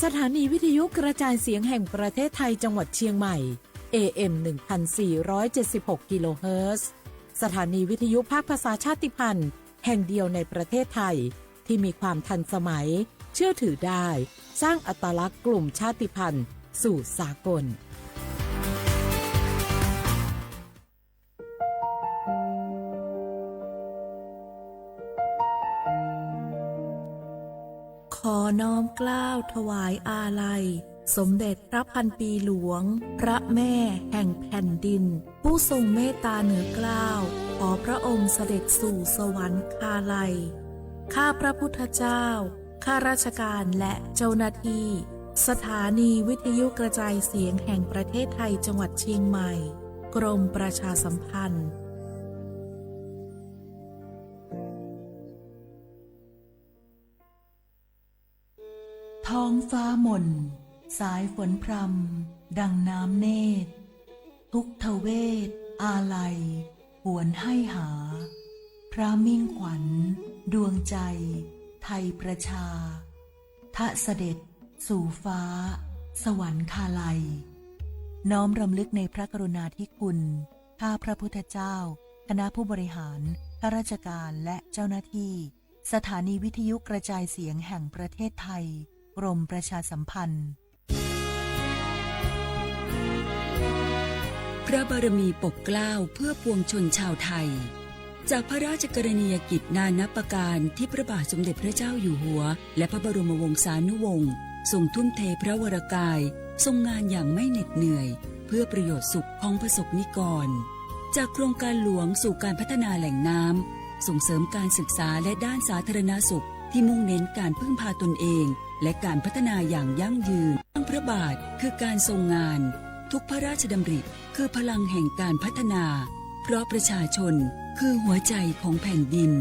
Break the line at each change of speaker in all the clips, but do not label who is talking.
สถานีวิทยุกระจายเสียงแห่งประเทศไทยจังหวัดเชียงใหม่ AM 1476 กิโลเฮิรตซ์สถานีวิทยุภาคภาษาชาติพันธุ์แห่งเดียวในประเทศไทยที่มีความทันสมัยเชื่อถือได้สร้างอัตลักษณ์กลุ่มชาติพันธุ์สู่สากลขอน้อมเกล้าถวายอาลัยสมเด็จพระพันปีหลวงพระแม่แห่งแผ่นดินผู้ทรงเมตตาเหนือเกล้าขอพระองค์เสด็จสู่สวรรคาลัยข้าพระพุทธเจ้าข้าราชการและเจ้าหน้าที่สถานีวิทยุกระจายเสียงแห่งประเทศไทยจังหวัดเชียงใหม่กรมประชาสัมพันธ์
ท้องฟ้ามนสายฝนพรำดังน้ำเนตรทุกทเวทอาลัยหวนให้หาพระมิ่งขวัญดวงใจไทยประชาทะเสด็จสู่ฟ้าสวรรคาลัยน้อมรำลึกในพระกรุณาธิคุณข้าพระพุทธเจ้าคณะผู้บริหารข้าราชการและเจ้าหน้าที่สถานีวิทยุกระจายเสียงแห่งประเทศไทยกรมประชาสัมพันธ์
พระบารมีปกเกล้าเพื่อปวงชนชาวไทยจากพระราชกรณียกิจนานับประการที่พระบาทสมเด็จพระเจ้าอยู่หัวและพระบรมวงศานุวงศ์ทรงทุ่มเทพระวรกายทรงงานอย่างไม่เหน็ดเหนื่อยเพื่อประโยชน์สุขของประสบนิกรจากโครงการหลวงสู่การพัฒนาแหล่งน้ำส่งเสริมการศึกษาและด้านสาธารณสุขที่มุ่งเน้นการพึ่งพาตนเองและการพัฒนาอย่างยั่งยืนตั้งพระบาทคือการทรงงานทุกพระราชดำริคือพลังแห่งการพัฒนาเพราะประชาชนคือหัวใจของแผ่นดิน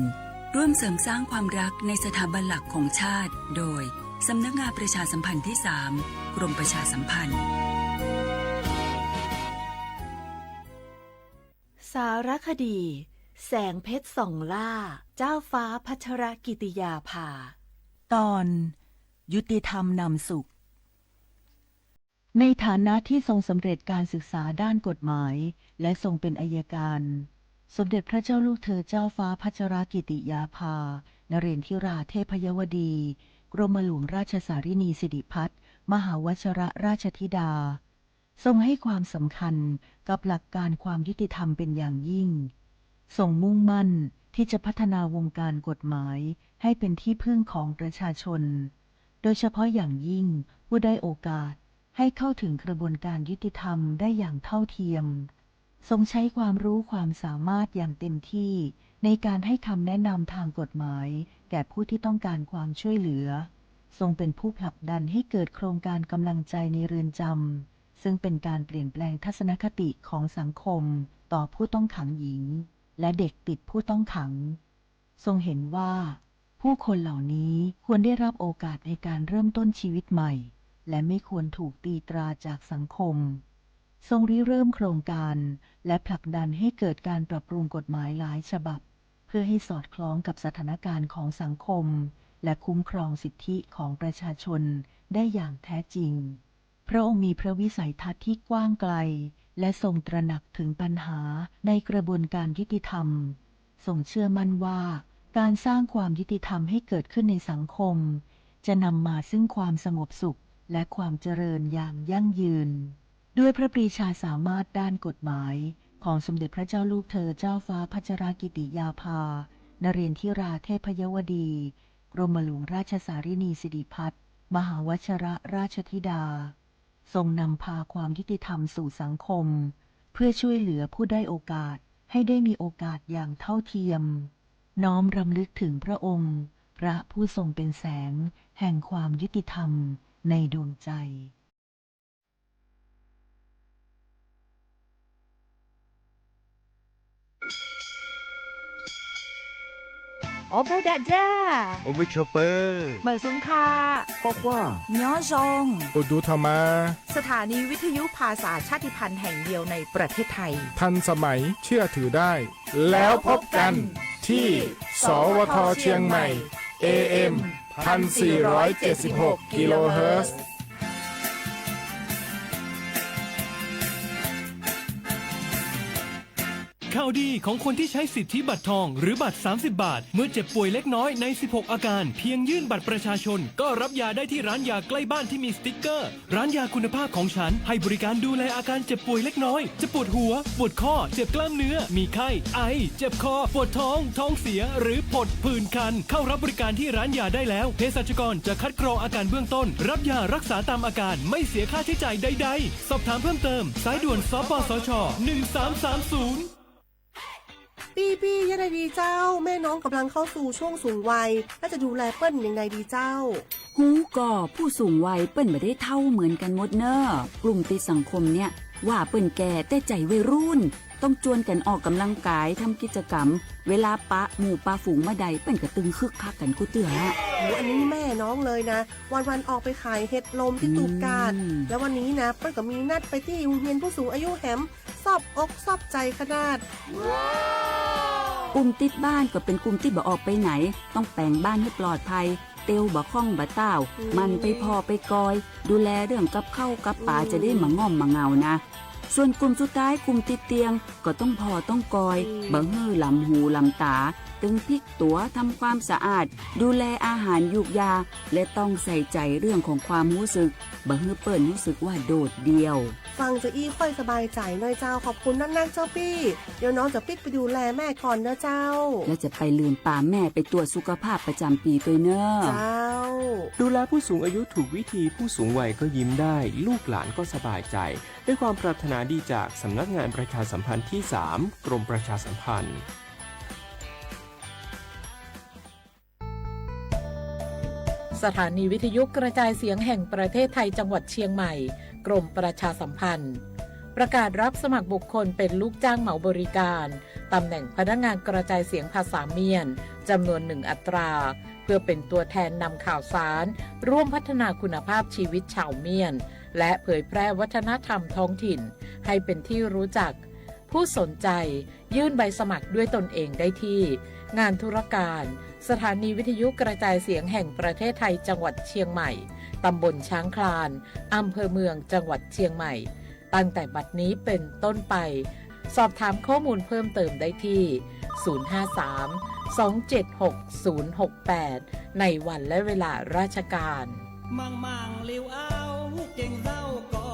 ร่วมเสริมสร้างความรักในสถาบันหลักของชาติโดยสำนักงานประชาสัมพันธ์ที่ 3 กรมประชาสัมพันธ์
สารคดีแสงเพชรส่องล่าเจ้าฟ้าพัชรกิติยาภา
ตอนยุติธรรมนำสุขในฐานะที่ทรงสำเร็จการศึกษาด้านกฎหมายและทรงเป็นอัยการสมเด็จพระเจ้าลูกเธอเจ้าฟ้าพัชรกิติยาภานเรนทิราเทพยวดีกรมหลวงราชสารินีสิริพัฒน์มหาวชรราชธิดาทรงให้ความสำคัญกับหลักการความยุติธรรมเป็นอย่างยิ่งทรงมุ่งมั่นที่จะพัฒนาวงการกฎหมายให้เป็นที่พึ่งของประชาชนโดยเฉพาะอย่างยิ่งผู้ได้โอกาสให้เข้าถึงกระบวนการยุติธรรมได้อย่างเท่าเทียมทรงใช้ความรู้ความสามารถอย่างเต็มที่ในการให้คำแนะนำทางกฎหมายแก่ผู้ที่ต้องการความช่วยเหลือทรงเป็นผู้ผลักดันให้เกิดโครงการกำลังใจในเรือนจำซึ่งเป็นการเปลี่ยนแปลงทัศนคติของสังคมต่อผู้ต้องขังหญิงและเด็กติดผู้ต้องขังทรงเห็นว่าผู้คนเหล่านี้ควรได้รับโอกาสในการเริ่มต้นชีวิตใหม่และไม่ควรถูกตีตราจากสังคมทรงริเริ่มโครงการและผลักดันให้เกิดการปรับปรุงกฎหมายหลายฉบับเพื่อให้สอดคล้องกับสถานการณ์ของสังคมและคุ้มครองสิทธิของประชาชนได้อย่างแท้จริงพระองค์มีพระวิสัยทัศน์ที่กว้างไกลและทรงตระหนักถึงปัญหาในกระบวนการยุติธรรมทรงเชื่อมั่นว่าการสร้างความยุติธรรมให้เกิดขึ้นในสังคมจะนำมาซึ่งความสงบสุขและความเจริญอย่างยั่งยืนด้วยพระปรีชาสามารถด้านกฎหมายของสมเด็จพระเจ้าลูกเธอเจ้าฟ้าพัชรกิติยาภานเรนทิราเทพยวดีกรมหลวงราชสารินีสิริพัฒน์มหาวชรราชธิดาทรงนำพาความยุติธรรมสู่สังคมเพื่อช่วยเหลือผู้ได้โอกาสให้ได้มีโอกาสอย่างเท่าเทียมน้อมรำลึกถึงพระองค์พระผู้ทรงเป็นแสงแห่งความยุติธรรมในดวงใจ
Opo Dada.
Opo Chopper.
Mazungka.
Papa.
Nyozong.
Udu Thama
สถานีวิทยุภาษาชาติพันธุ์แห่งเดียวในประเทศไทย
ทันสมัยเชื่อถือได้แล้วพบกันที่สวทเชียงใหม่ AM 1,476 กิโลเฮิรตซ์
ข่าวดีของคนที่ใช้สิทธิบัตรทองหรือบัตร 30 บาท เมื่อเจ็บป่วยเล็กน้อยใน 16 อาการ เพียงยื่นบัตรประชาชน ก็รับยาได้ที่ร้านยาใกล้บ้านที่มีสติ๊กเกอร์ ร้านยาคุณภาพของฉันให้บริการดูแลอาการเจ็บป่วยเล็กน้อย จะปวดหัว ปวดข้อ เจ็บกล้ามเนื้อ มีไข้ ไอ เจ็บคอ ปวดท้อง ท้องเสีย หรือผดผื่นคัน เข้ารับบริการที่ร้านยาได้แล้ว เภสัชกรจะคัดกรองอาการเบื้องต้น รับยารักษาตามอาการ ไม่เสียค่าใช้จ่ายใดๆ สอบถามเพิ่มเติม สายด่วน สปสช 1330
ปี้ยังไงดีเจ้า แม่น้องกำลังเข้าสู่ช่วงสูงวัยและจะดูแลเปิ้ลยังไงดีเจ้า
หูก่อผู้สูงวัยเปิ้นไม่ได้เท่าเหมือนกันหมดเนอะกลุ่มติดสังคมเนี่ยว่าเปิ้นแก่แต่ใจวัยรุ่น ต้องจวนกันออกกำลังกายทำกิจกรรม เวลาปะหมู่ปะฝูงมาใดเปิ้นก็ตึงคึกคักกันกูเตือ
โหอันนี้แม่น้องเลยนะ วันออกไปขายเห็ดลมที่ตูบกาดแล้ววันนี้นะเปิ้ลก็มีนัดไปที่โรงเรียนผู้สูงอายุแหมซอบอกซอบใจขนาด
กลุ่มติดบ้านก็เป็นกลุ่มที่บ่ออกไปไหน ต้องแปลงบ้านให้ปลอดภัย เตียวบ่ข้องบ่เต้า มันไปพอไปกอย ดูแลเรื่องกับข้าวกับป่าจะได้มาง่อมมาเงานะ ส่วนกลุ่มสุดท้ายกลุ่มติดเตียงก็ต้องพอต้องกอยบ่ฮื้อลำหูลำตา ตึงพริกตัวทำความสะอาด ดูแลอาหารยุกยา และต้องใส่ใจเรื่องของความรู้สึกบ่ฮื้อเปิ้นรู้สึกว่าโดดเดี่ยว
ฟังจะอี้ค่อยสบายใจหน่อยเจ้าขอบคุณนักๆเจ้าปี้เดี๋ยวน้องจะปิดไปดูแลแม่ก่อนนะเจ้า
และจะไปลืมป่าแม่ไปตรวจสุขภาพประจำปีตัวเนอะ
เจ้า
ดูแลผู้สูงอายุถูกวิธีผู้สูงวัยก็ยิ้มได้ ลูกหลานก็สบายใจ ด้วยความปรารถนาดีจากสำนักงานประชาสัมพันธ์ที่ 3 กรมประชาสัมพันธ์
สถานีวิทยุกระจายเสียงแห่งประเทศไทยจังหวัดเชียงใหม่กรมประชาสัมพันธ์ประกาศรับสมัครบุคคลเป็นลูกจ้างเหมาบริการตำแหน่งพนักงานกระจายเสียงภาษาเมียนจำนวน1 อัตราเพื่อเป็นตัวแทนนำข่าวสารร่วมพัฒนาคุณภาพชีวิตชาวเมียนและเผยแพร่วัฒนธรรมท้องถิ่นให้เป็นที่รู้จักผู้สนใจยื่นใบสมัครด้วยตนเองได้ที่งานธุรการสถานีวิทยุกระจายเสียงแห่งประเทศไทยจังหวัดเชียงใหม่ตำบลช้างคลานอำเภอเมืองจังหวัดเชียงใหม่ตั้งแต่บัดนี้เป็นต้นไปสอบถามข้อมูลเพิ่มเติมได้ที่ 053-276-068 ในวันและเวลาราชการ
มังเลี้ยวเอาเก่งเศร้าก็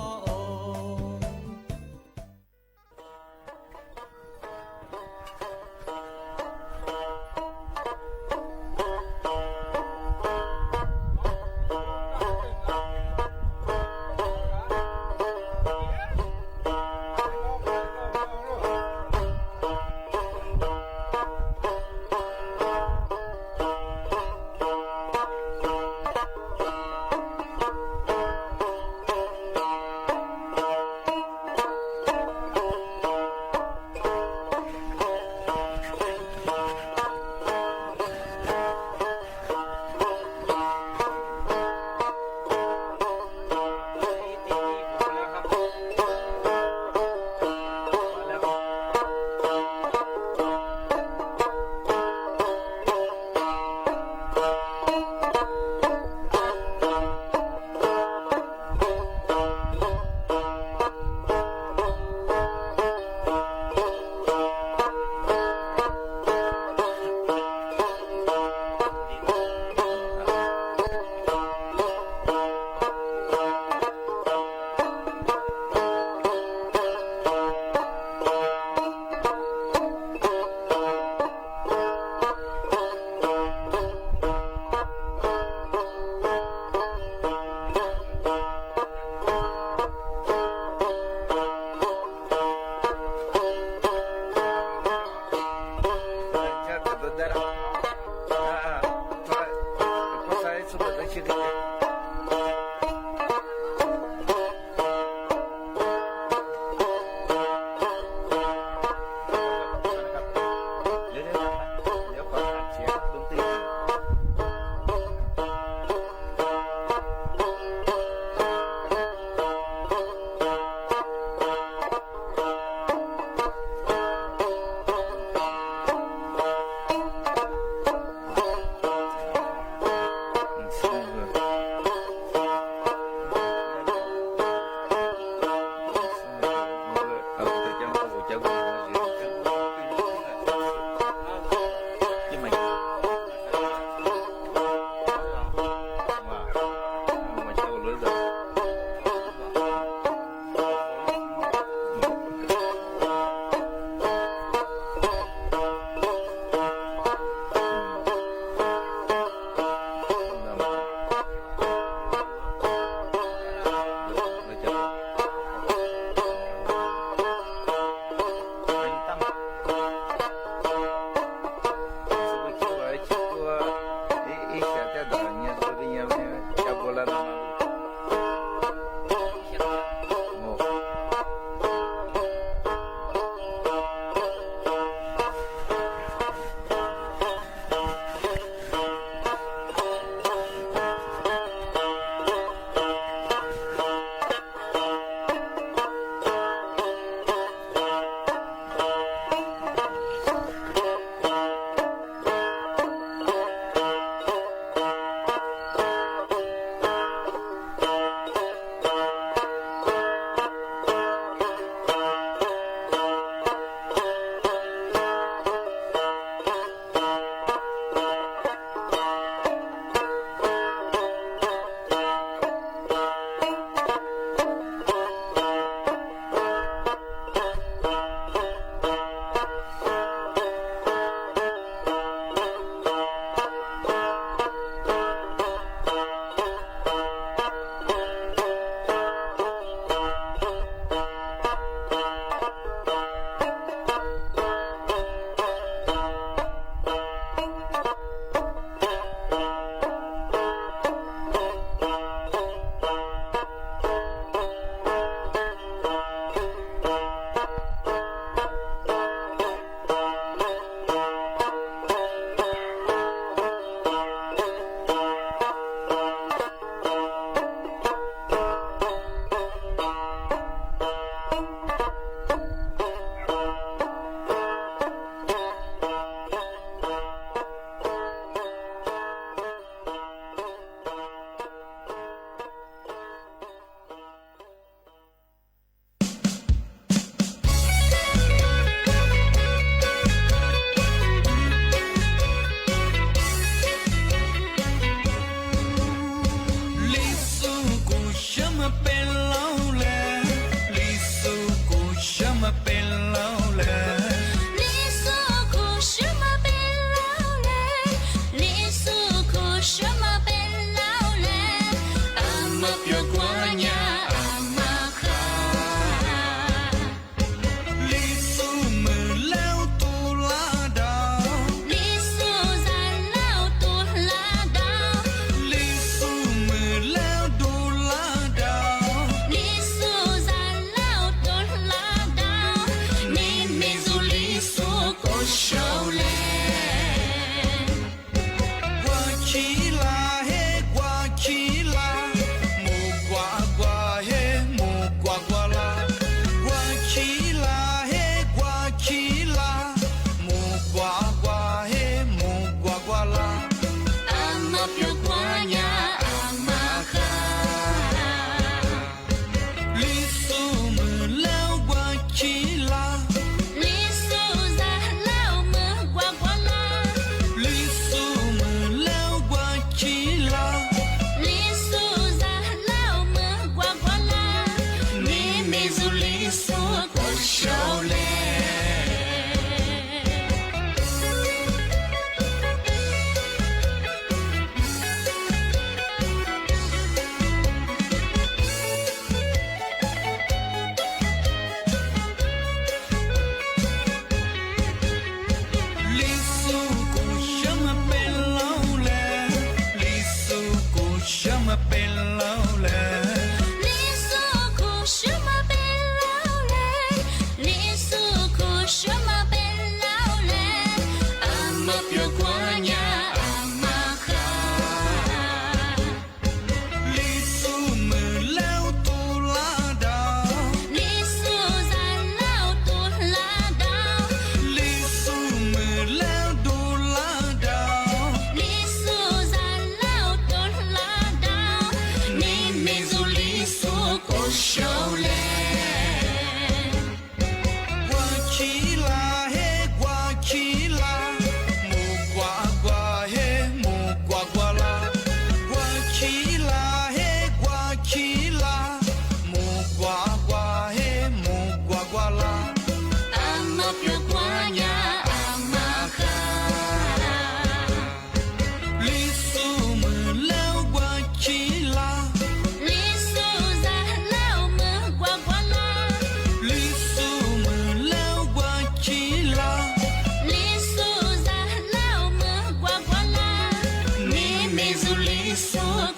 ล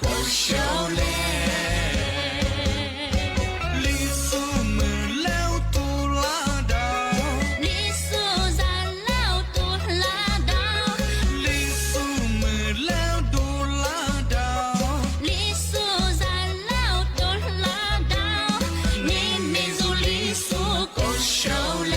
过手嘞。李素门了杜拉道，李素咱了杜拉道，李素门了杜拉道，李素咱了杜拉道，你民族李素过手嘞。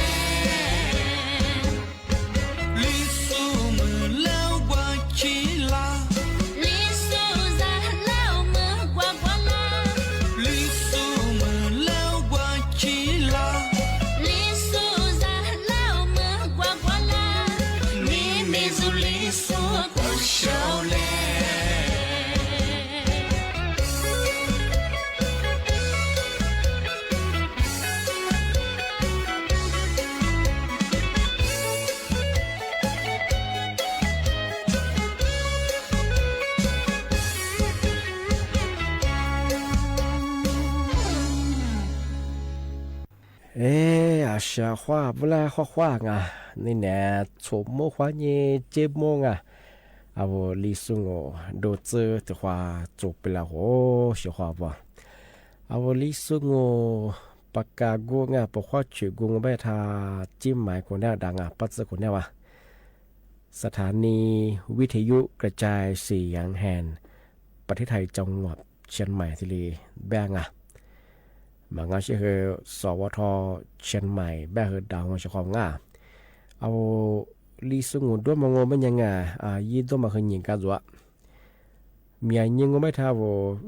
小花不来画画啊，你呢？从没画你节目啊？啊，我李松哦，都这的话做不了哦，小花不？啊，我李松哦，ปากกากูงะปะชื่อกูงไปทาจิ้มหมายคนแนวดังอ่ะปัจจุบันเนี่ยวะสถานีวิทยุกระจายเสียงแห่งประเทศไทยจังหวัดเชียงใหม่ที่ลีแบงอ่ะมางาชื่อสวทเชียงใหม่แบงดาวมาชของง่าเอาลีสุงูด้วยมองมันยังไงยี่ตัวมาเคยยิงกันจ้ะมีอันยิงก็ไม่ทาว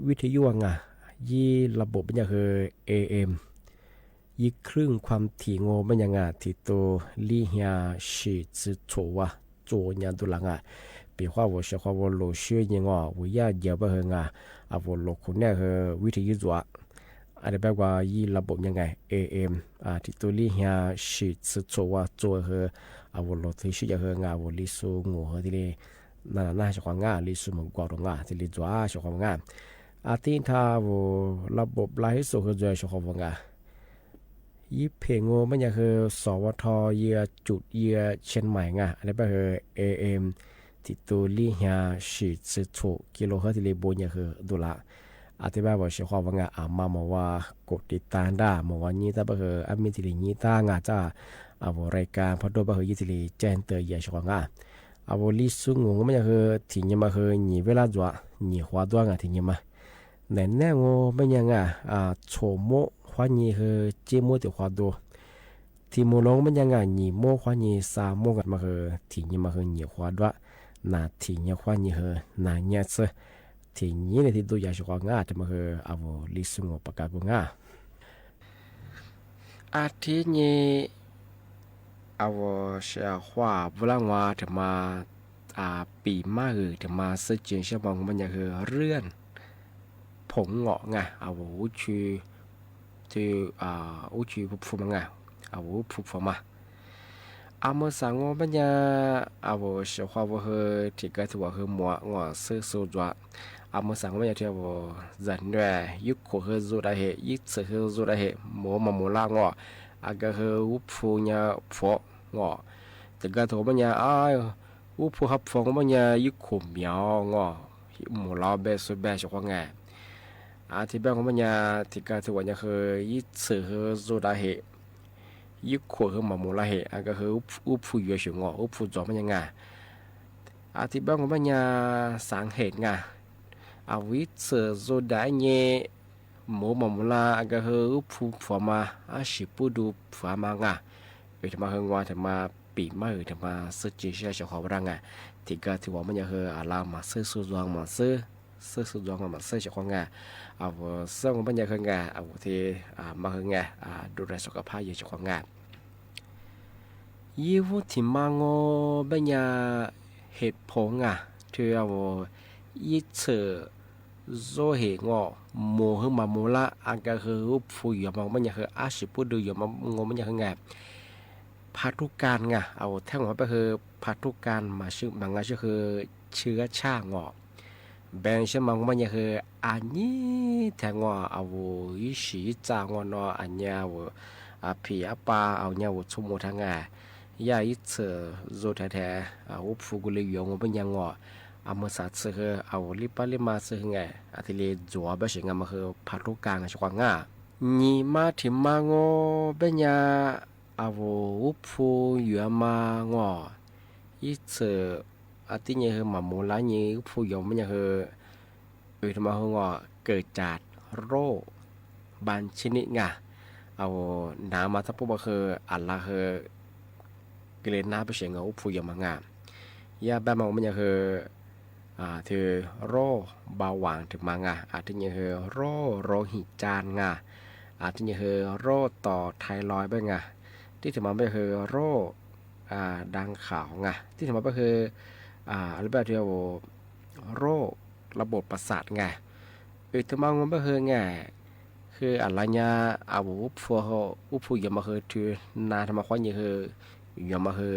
วิทยุอ่ะยี่ระบบมันยังคือ AM ยี่ครึ่งความถี่งมันยังไงที่ตัวลี่เฮียชีจิโฉวะโจยันตุลังอ่ะ比话我说话我老学人哦，我也要不很啊，我老可能和วิทยุ做，อะไรแบบว่ายี่ระบบยังไง AM ที่ตัวนี้เฮียชีจิโฉวะโจ和我老ที่ชื่อ和我ลิสูงู和ที่นี่น่าจะความง่ายลิสูมันกว่าตรงง่ายที่ลิ做จะความง่ายที่ถ้า我ระบบไลฟ์สด和做จะความง่ายยี่เพลงมันยังคือสวทเยียจุดเยียเชียงใหม่ไงอะไรแบบคือ AM ที่ตัวลี่เฮียชีจิโฉกิโลเฮิรตซ์ที่ลีบนยังคือดูละอธิบายว่าเชื่อความว่าไงมาบอกว่ากดติดตามได้บอกว่านี่ถ้าแบบคือมีที่ลีนี่ตั้งจ้ารายการพอดูแบบคือยี่ที่ลีแจ้งเตือนเชื่อความง่ายลิสุงมันยังคือที่นี่มาคือนี่เวลาจ้ะนี่หัวตัวไงที่นี่มาแน่แน่มันยังไงโฉม花你和节目的话多，题目龙们讲你莫花你啥莫个么和题你嘛和你花多，那题你花你和那年次，题你的题都也是花啊，这么和我历史我不干过啊。题你我是花不然话这么ปีมา这么是真是帮我们讲和เรื่องผงเงาะไง我去。ที่อุจิพุฟมังอ่ะพุฟมาเมื่อสังว่าปัญญาเชื่อว่าที่ก็ถือว่าหมัวงอซื้อสูจ้ะเมื่อสังว่าที่จันด้วยยุคโคเฮจูได้เหยุคเสือจูได้เหหมัวมาหมัวล่างอก็อุพุเนี่ยฟองอแต่ก็ถือปัญญาอุพุฮับฟองปัญญายุคโคเหมียวงอหมัวล่าเบสเบสว่าไงที่บ้านของมันยาที่การถือว่าจะคือยิ่งเสือโซดาเหยิ่งขวดคือหมาหมูละเหก็คืออุปฟูอยู่เฉียงอุปฟูจอมันยังไงที่บ้านของมันยาสังเหตุไงวิเสือโซดาเนี่ยหมูหมาหมูละก็คืออุปฟูฝัวมาสิปูดูฝัวมาไงไปทำมาเฮงว่าทำมาปีมาทำมาซื้อจีเชียเฉพาะร่างไงที่การถือว่ามันจะคือลามาซื้อสูจวงมาซื้อจวงมาซื้อเฉพาะไงซึ่งปัญญาคือไงที่มาคือไงดูแลสุขภาพอยู่เฉพาะไงยี่ห้อที่มังปัญญาเหตุผลที่ยี่เสือโซเหงโมหึมาโมละก็คือผู้อยู่มังปัญญาคือสิพูดดูอยู่มังปัญญาคือไงพัทุการไงแท่งหัวไปคือพัทุการมาชื่อบางงานชื่อคือเชื้อชาแบงเชื่อมังมันยังคืออันนี้แทงว่ายิ่สีจางนอันนี้ผีปลาเนี่ยชุ่มทางไงยายิ่เสือโจแท้ๆผู้กุลียงมันยัง เอามือสัตว์เสือเอาลิปาลิมาเสือไงอาทิเลจัวเบสิงามาคือพัดลูกกลางชกว่างานีมาถิมมาโงเบญาอาวอุพูยัวมางออีเสืออาทิเนี่ยคือมาโมลานีอุพูยอมมันยังคือทำมาคืองอเกิดจากโรคบางชนิดไงเอาน้ำมาทับปุ๊บคืออัลลาคือเกลือน้ำไปเสียงอุพูยอมมางายาแบบมันยังคือถือโรคเบาหวานถึงมางาอาจจะยังคือโรคโรหิตจานงาอาจจะยังคือโรคต่อไทรอยด์บ้างงาที่ถึงมาไม่คือโรคดังข่าวงาที่ถึงมาก็คืออะไรแบบที่ว่าโรคระบบประสาทไงถึงมาก็คือไงคืออะไรเนี่ยอุปยามาคือถือนาทำมาควายยังคือยามาคือ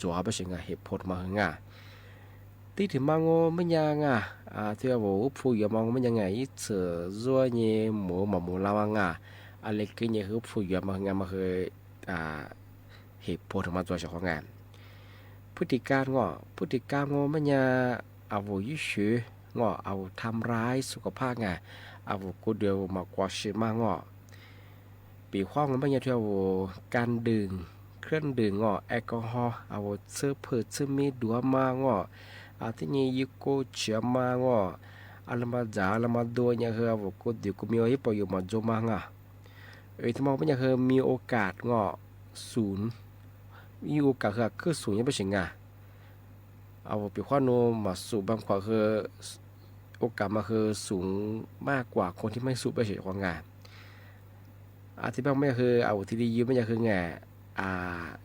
จัวไปเสียงเหตุผลมาคืองาที่ถึงมังโง่ไม่ยังที่ว่าผู้ยามองไม่ยังไงอีเสือซัวเนี่ยหมูหมูลาวงอะไรก็เนี่ยคือผู้ยามองมาคือเหตุผลมาตัวเฉพาะงานพฤติการงอไม่ยังเอายิ่งชื่องอเอาทำร้ายสุขภาพไงเอากูเดียวมากว่าชิมางอปีข้องไม่ยังที่ว่าการดื่มเครื่องดื่มงอแอลกอฮอล์เอาเสื้อผืดเสื้อมีดัวมางอที่นี่ยุโกเชียมาว่าอัลมาจ่าอัลมาโดเนี่ยคือว่ากูเดี๋ยวกูมีอะไรไปอยู่มาโจมังที่มองเป็นอย่างคือมีโอกาสงอศูนย์มีโอกาสคือศูนย์ยังไม่ใช่งเอาไปข้อโนมาสูบบางกว่าคือโอกาสมาคือสูงมากกว่าคนที่ไม่สูบไปเฉยของงานที่บางไม่คือเอาที่ดียืมไม่ใช่คือไง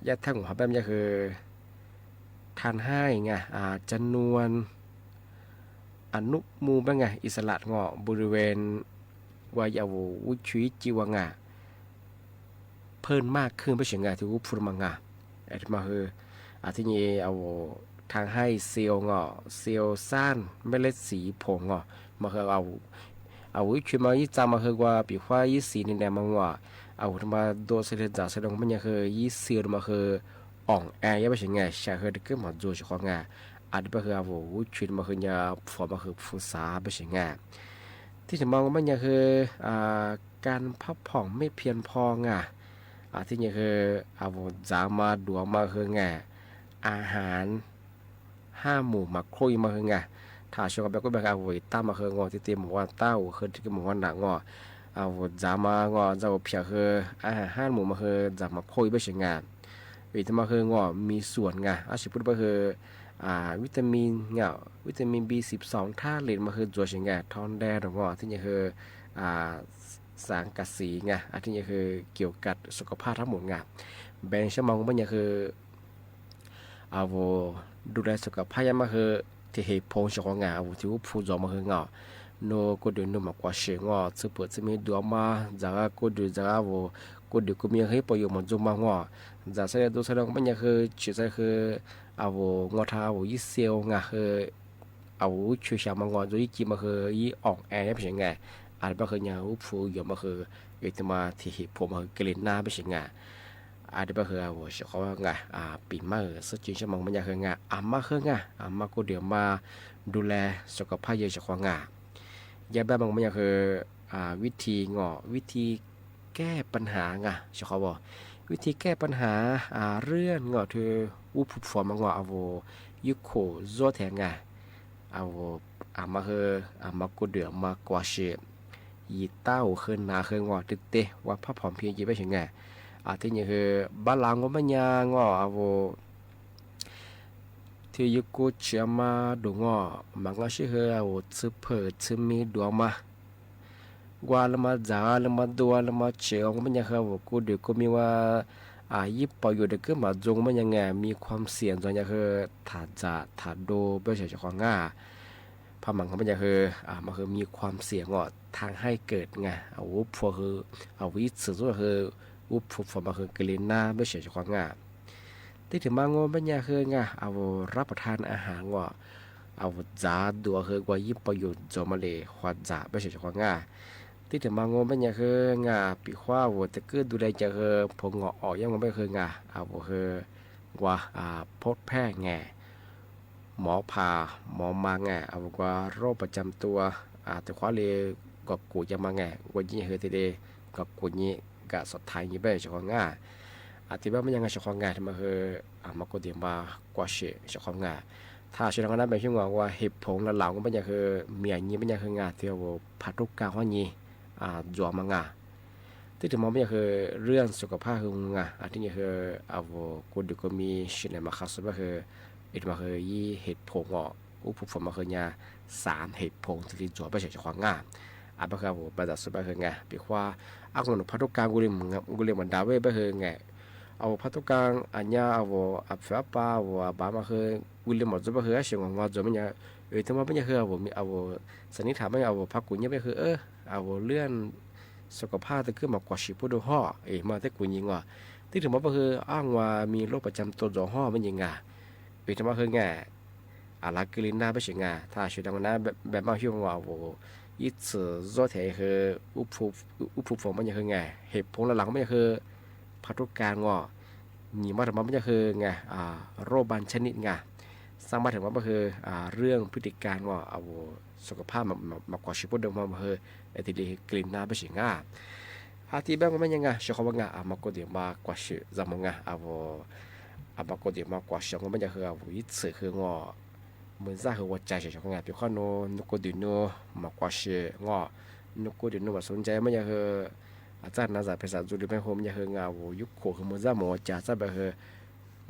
ญาติท่านของเขาแบบนี้คือทานให้ไงจำนวนอนุมูบ้างไงอิสระเงาะบริเวณวายาวุชีวิตจีวังเพิ่มมากขึ้นไปเฉียงที่วุพูดมังที่มาคือที่นี่เอาทางให้เซลล์เงาะเซลล์ซ่านไม่เล็ดสีผงเงาะมาคือเอาวิชีมายี่จามาคือว่าปีว่ายี่สีนี่แดงมังเงาะเอาทำมาโดนเสด็จจากเสด็จมันยังคือยี่เสียมาคืออ่องแอยังไม่ใช่ไงชาเฮดก็มาโจเฉพาะไงอาจจะเป็นว่าวุฒิมาคือยาฟอร์มาคือฟุตซาไม่ใช่ไงที่จะมองมันยังคือการพักผ่อนไม่เพียงพอไงที่นี่คือจามาดัวมาคือไงอาหาร5 หมู่มาคุยมาคือไงถ้าช่วงแบบก็แบบตั้มมาคืองอที่เตรียมหมู่ว่าเต้าคือที่หมู่ว่าหนักงอจามางอจะเพียคืออาหาร5 หมู่มาคือจามาคุยไม่ใช่ไงวิตามินคืองอมีส่วนไงชิพูดก็คือวิตามินเงาวิตามิน B12 ท่าเหรียญมาคือตัวเชิงไงทอนแดงงอที่นี่คือสารกัดสีไงที่นี่คือเกี่ยวกับสุขภาพทั้งหมดไงแบงค์ชั่วโมงมันยังคือดูแลสุขภาพยังมาคือที่เหตุผลเฉพาะไงที่ว่าผู้จอมาคือเงาโนก็เดินนมากว่าเชิงงอสืบเปิดจะมีดัวมาจากก็ดูจากก็เดี๋ยวก็มีให้ประโยชน์มันจมมางอจากเสด็จดูแสดงมันยังคือชื่อคืองอท้ายี่เซลงาคือช่วยชาวมางอโดยจีมาคือยี่อ่องแอร์ไม่ใช่ไงอาจจะคือเนี่ยผู้อยู่มาคือจะมาที่ผมมาเกลินหน้าไม่ใช่ไงอาจจะคือเฉพาะไงปีมาสุดจริงชั่วโมงมันยังคือไงมาคือไงมาก็เดี๋ยวมาดูแลสุขภาพเยอะเฉพาะไงยาแบบมันยังคือวิธีวิธีแก้ปัญหาไงเฉพาะบอกวิธีแก้ปัญหาเรื่องเธออุปฟอร์มยุโคโซแทงไงมาคือมาก็เดี๋ยวมากว่าเชยีเต้าขึ้นนาขึ้นตึกเตะว่าพักผ่อนเพียงยี่ไม่ใช่ไงที่นี่คือบาลางก็ไม่ยางที่ยุโกเชียมาดูมันก็ชื่อซื้อเปิดซื้อมีดวงมาว่าละมาจ่าละมาดัวละมาเชียวมันยังกูเดี๋ยวก็มีว่ายิบปอยู่เด็กก็มาจงมันยังไงมีความเสี่ยงจนยังถาโดเพื่อเฉยๆของพมันเขามันยังมันคือมีความเสี่ยงทางให้เกิดไงพวกคือวิสุทธิ์คือพวกมันคือกลิ่นหน้าเพื่อเฉยๆของที่ถึงมางมันยังคือรับประทานอาหารจ่าดัวคือกว่ายิบประโยชน์จอมาเลยขวดจ่าเพื่อเฉยๆของที่ถึงมางมันยังคืปีขว้าจะเกิดดูแลจะคือพงยังไม่คือคือว่าพดแพร่ไง หมอผ่าหมอมาไงเอาว่าโรคประจำตัวแต่ขวาเลยกับกูจะมาไงวันนี้เฮติเดกับกูนี้กะสดท้ายนี้ไปเฉพาะง่าที่บ้านมันยังไงเฉพาะง่าทำไมเฮมากูเดียมากว่าเฉเฉพาะง่าถ้าช่วงนั้นไปช่วงว่าเห็บผงแล้วเหล่าก็มันยังคือเมียนี้มันยังคืองาที่ว่าพัดทุกกาหัวนี้จั่วมางาที่ถึงมองมันยังคือเรื่องสุขภาพคืองาที่ยังคือเอากูดูก็มีสิ่งมาคัสก็คืออีกมาคือยี่เห็ดผงอุปฝนมาคือยาสารเห็ดผงที่จั่วไปเฉพาะง่าบางครั้งผมประดับสุดไปคือไงปีกว่าคนพัดทุกกากูเรียนมันดาวเว่ไปคือไงเอาพัดทุกกาอันยาเอาฟ้าป่าบ้ามาคือกูเรียนหมดจุดไปคือเสียงว่าจุดมันยังทำไมมันยังคือมีสันนิษฐานไม่พักกูเนี่ยไปคือเลื่อนสุขภาพที่ขึ้นมากว่าชีพดูห่อมาแต่กูยิงที่ถึงว่าคืออ้างว่ามีโรคประจำตัวจ่อห่อมันยังไงทำไมคือไงอะไรกิริน่าไปเสียงถ้าชีวิตมันแบบมาหิ้วว่า一次做题คืออุปฝนมันยังคือไงเหตุผลหลังมันยังคือพัฒการหนีมาถึงมันยังคือไงโรคบางชนิดไงสร้างมาถึงว่ามันคือเรื่องพฤติการสุขภาพมากว่าชีวิตเดิมมันคือที่ดีกลิ่นน้าไปสิงที่แบบมันยังไงเชื่อเขาว่ามากกว่าเดียวมากกว่าชีจำมันไงมากกว่าเดียวมากกว่าชีมันยังคือ一次คือเหมือนซะคือว่าใจเฉยๆของงานพี่ข้อโนุกดิโนมากกว่าเชื่อนกดิโนว่าสนใจมันยังคืออาจารย์น่าจะภาษาจุดไม่โฮมยังคืองานยุคโคคือมันจะหมอจ่าจะไปคือ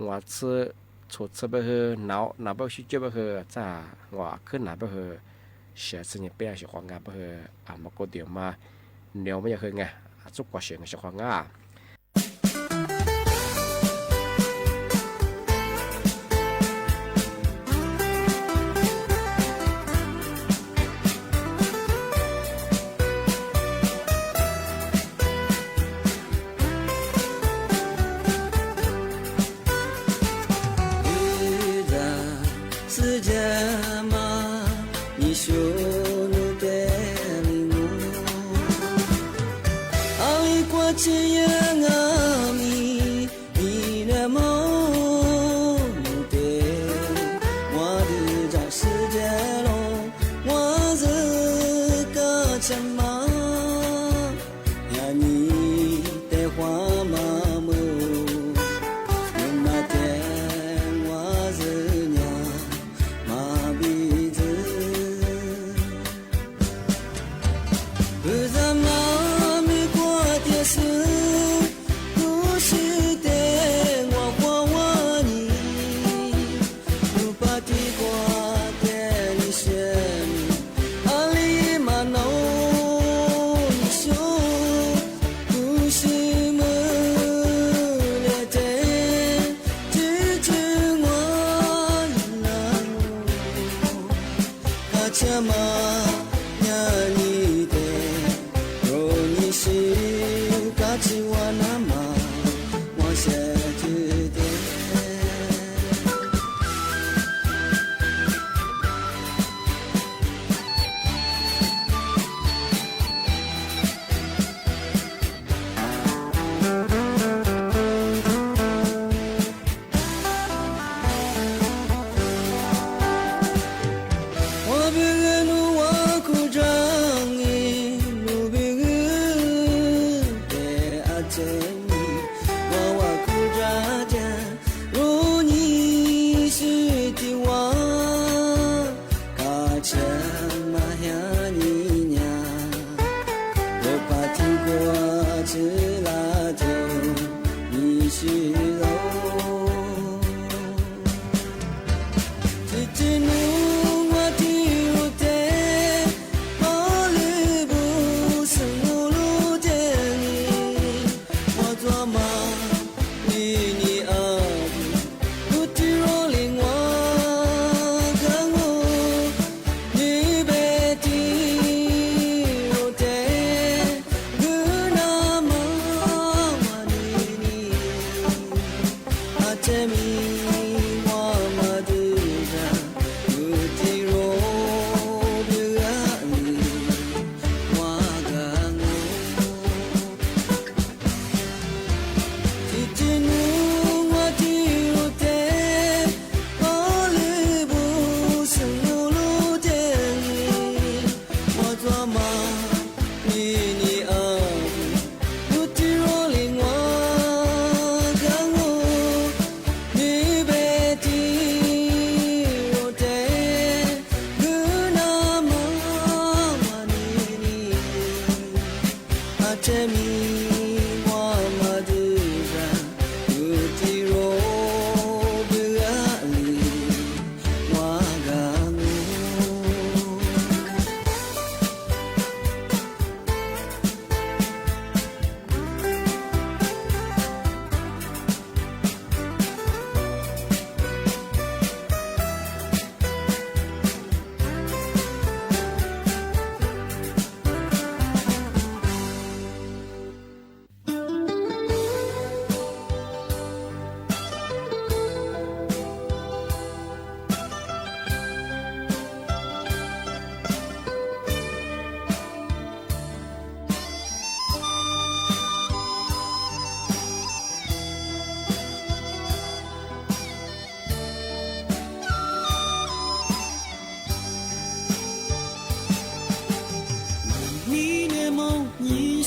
งาซื้อชดซื้อไปคือหนาวไปชิเจไปคือจะงาขึ้นหนาวไปคือเสียสิ่งเปรี้ยวเสียของงานไปคือมากกว่าเดียวมาเนียวมันยังคือไงจุกกว่าเสียงเสียของงาน
我不愿我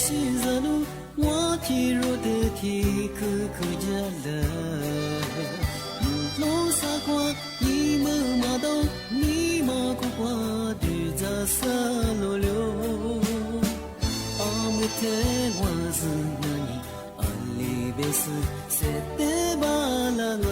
心在路，我体弱的体可可家了。路撒花，你们马到，你马苦花绿在沙罗流。阿姆天我是那里，阿里贝斯塞德巴拉拉。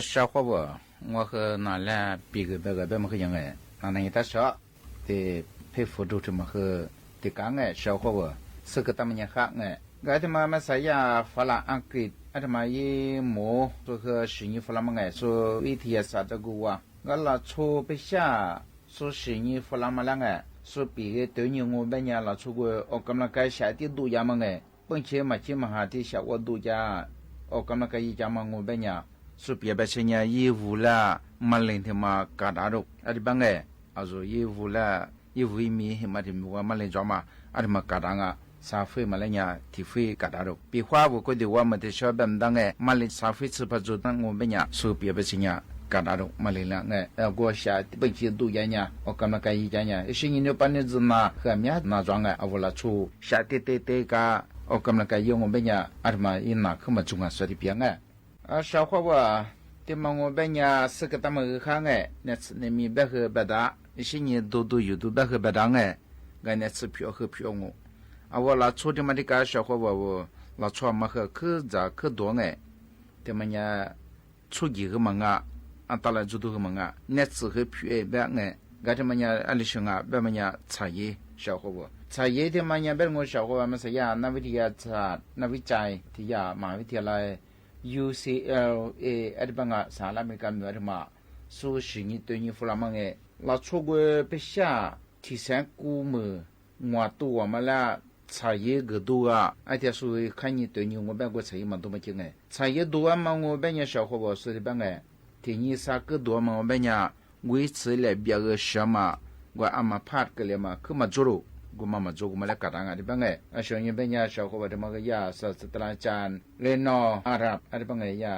小伙不，我和那俩比个别个别么个样哎，那一大少的佩服住这么和的干哎，小伙不，是个他们也好哎，我他妈啥呀，法拉安格，他妈一模说和实验法拉么哎，说วิทยาศาสตร์这个啊，我拉出不下，说实验法拉么啷哎，说比个对牛我半年拉出个，我刚那个下地度呀么哎，本且嘛起码哈的下我度呀，我刚那个一家嘛我半年。说别把些年业务啦，马林他妈搞大肉，阿里帮哎，啊说业务啦，业务一米嘛的我马林做嘛，阿里嘛搞大啊，沙费嘛来年提费搞大肉，比花我觉得我们的小本当哎，马林沙费吃不足，当我们呀说别把些年搞大肉，马林了哎，我下本期都人呀，我刚那个一家呢，是人家把你子嘛和面那装哎，啊我拉出下对个，我刚那个用我们呀，阿里嘛一拿去嘛中啊说的别哎。小伙吧，对嘛我半年是个他们看哎，那次那米白和白搭，一些年都有都白和白搭哎，俺那次票和票我，我拉出的嘛的个小伙吧我拉出嘛和可多哎，对嘛呢出几个嘛打来就多个嘛那次和票白哎，俺这嘛呢阿里兄白嘛呢茶叶小伙吧。茶叶的嘛呢白我小伙嘛是呀，那为的茶，那为斋的呀，马为的来。UCLA 阿里帮啊，啥那没干么的嘛？说是你对你弗拉芒诶，那出国不下提升估么？我多我们啦，茶叶个多啊，而且说看你对你我办过茶叶嘛多么精诶，茶叶多啊嘛我办年小伙伴说的帮诶，提你啥个多嘛我办年维持来别个什么，我阿妈怕个了嘛，可嘛做了。กูมาจูกูมาแล้วกัดงานที่บ้างไงช่วงนี้เป็นยาชาวเขาบอกว่ามันก็ยาศาสตราจารย์เลนออาหรับอะไรบ้างไงยา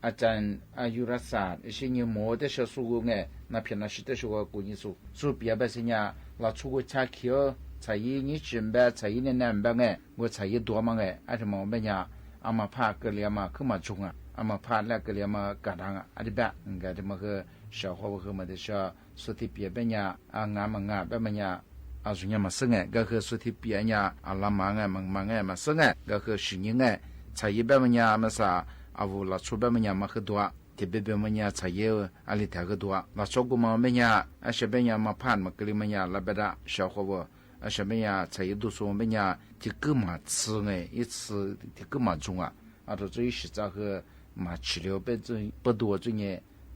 อาจารย์อายุรศาสตร์สิ่งนี้หมดแต่ชาวสุกุไงนับเพียงนับสิแต่ชัวกูยิ่งสู้เปียแบบสิ่งนี้เราชูกูชาเขียวใช้ยี่จิมแบบใช้ยี่เนี่ยนั่นบ้างไงกูใช้ยี่ตัวมั้งไงอะไรมองเป็นยาอามาพาเกลียมาขึ้นมาจุงอ่ะอามาพาแล้วเกลียมากัดงานอะไรแบบงั้นที่มันก็ชาวเขาบอกว่ามันจะชาวสุดที่เปียเป็นยางานมันงานแบบมันยาอาสุญญมาซึ่งไงก็คือสุดที่เปียเนี่ยอาลามังไงมังไงมาซึ่งไงก็คือสิ่งยังไงใช้แบบมันเนี่ยมาซาอาวุธชุบแบบมันเนี่ยมาคือตัวที่แบบมันเนี่ยใช้อะไรแถวคือตัวเราชกุมามันเนี่ยอาเชเป็นเนี่ยมาผ่านมากลิมันเนี่ยละเบดาชาวเขาบอกอาเชเป็นเนี่ยใช้ดูส่วนเป็นเนี่ยที่ก็มาซื้อไง一次ที่ก็มาจงอ่ะอาตัว最实在和มา治疗被这不多这呢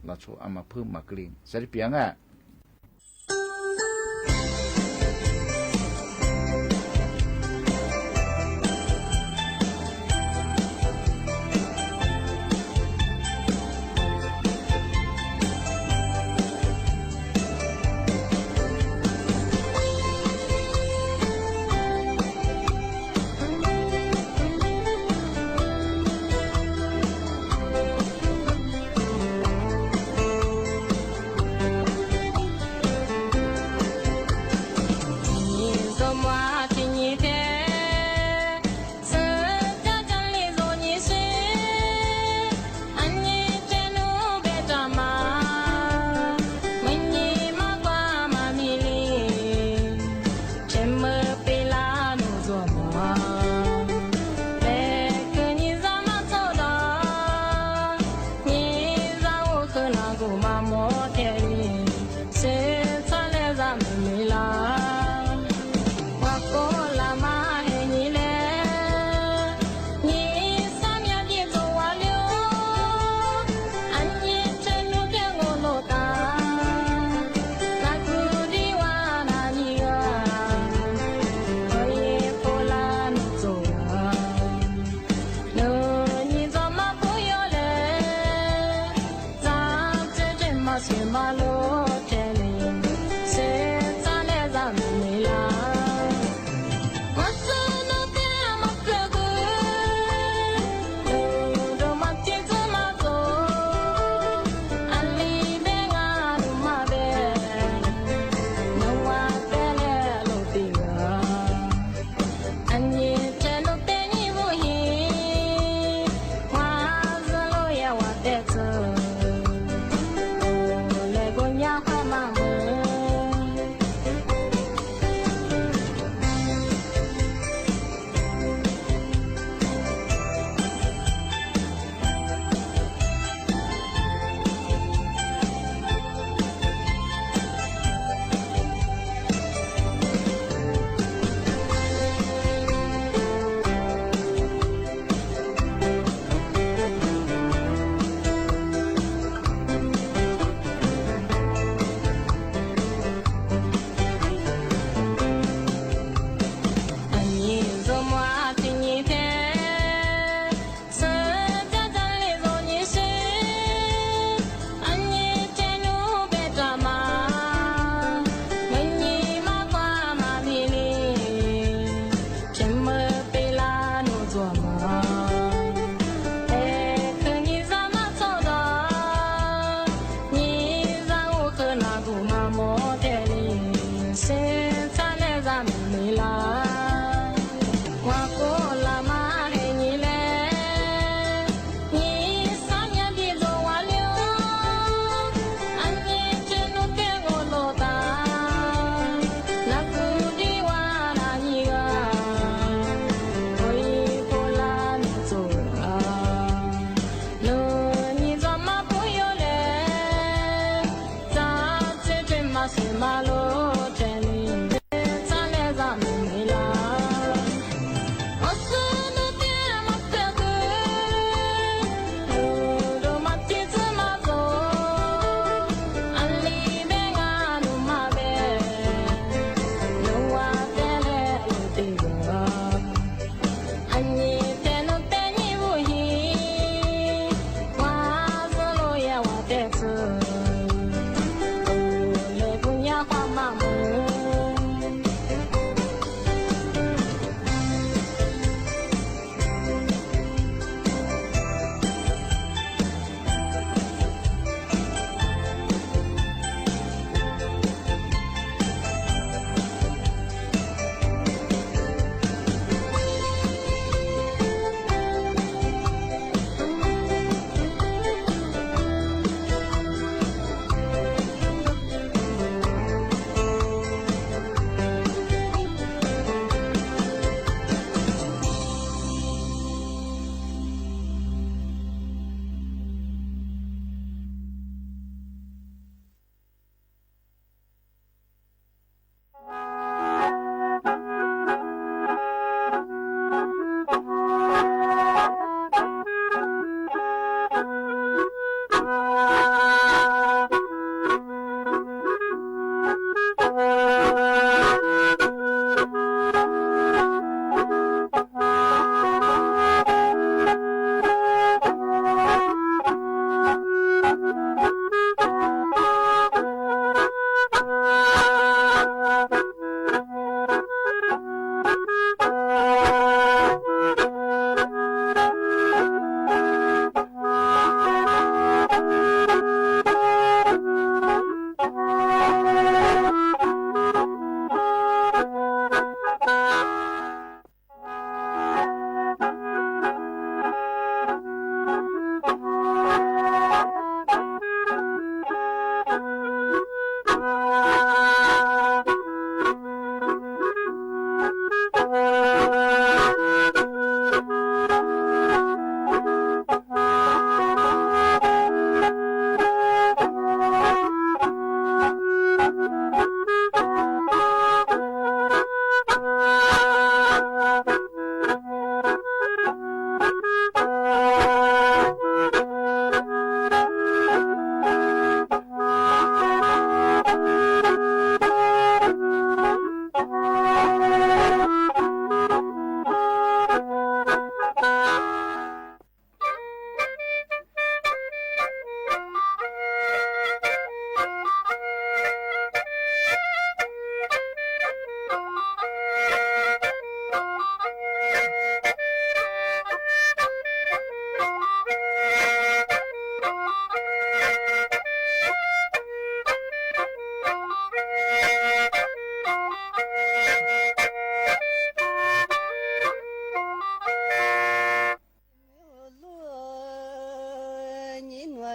เราชอามาเพิ่มมากลิใช่เปียงอ่ะ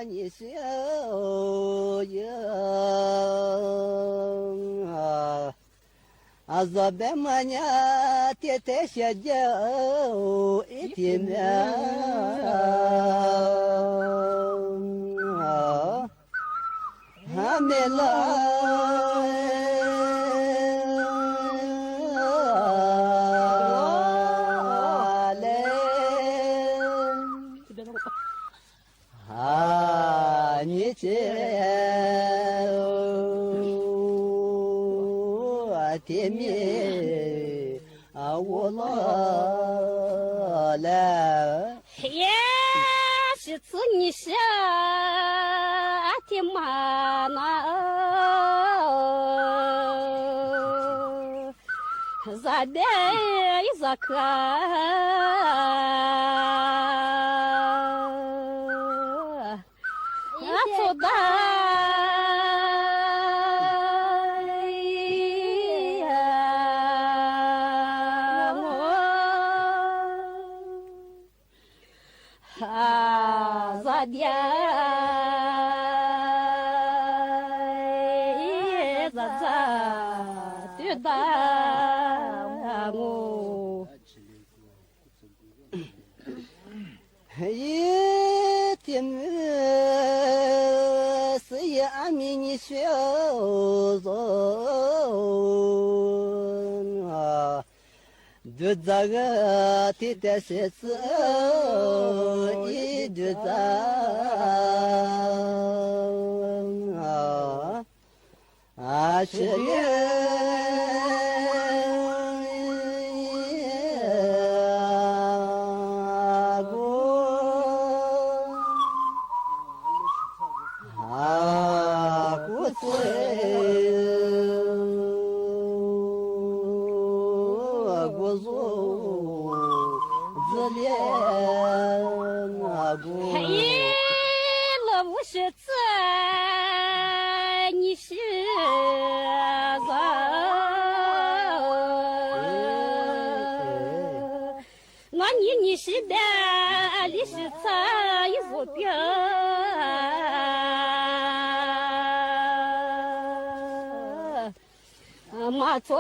你小呀阿咋别么呢？天天写着一天面，还没来。你这天面我老了，
也是子你是天嘛那，咋的咋可？做的咋的咋对的我。
一天是也俺们你学走啊，就这个天天写字一就这啊是
你是的，你是啥一副表？马错。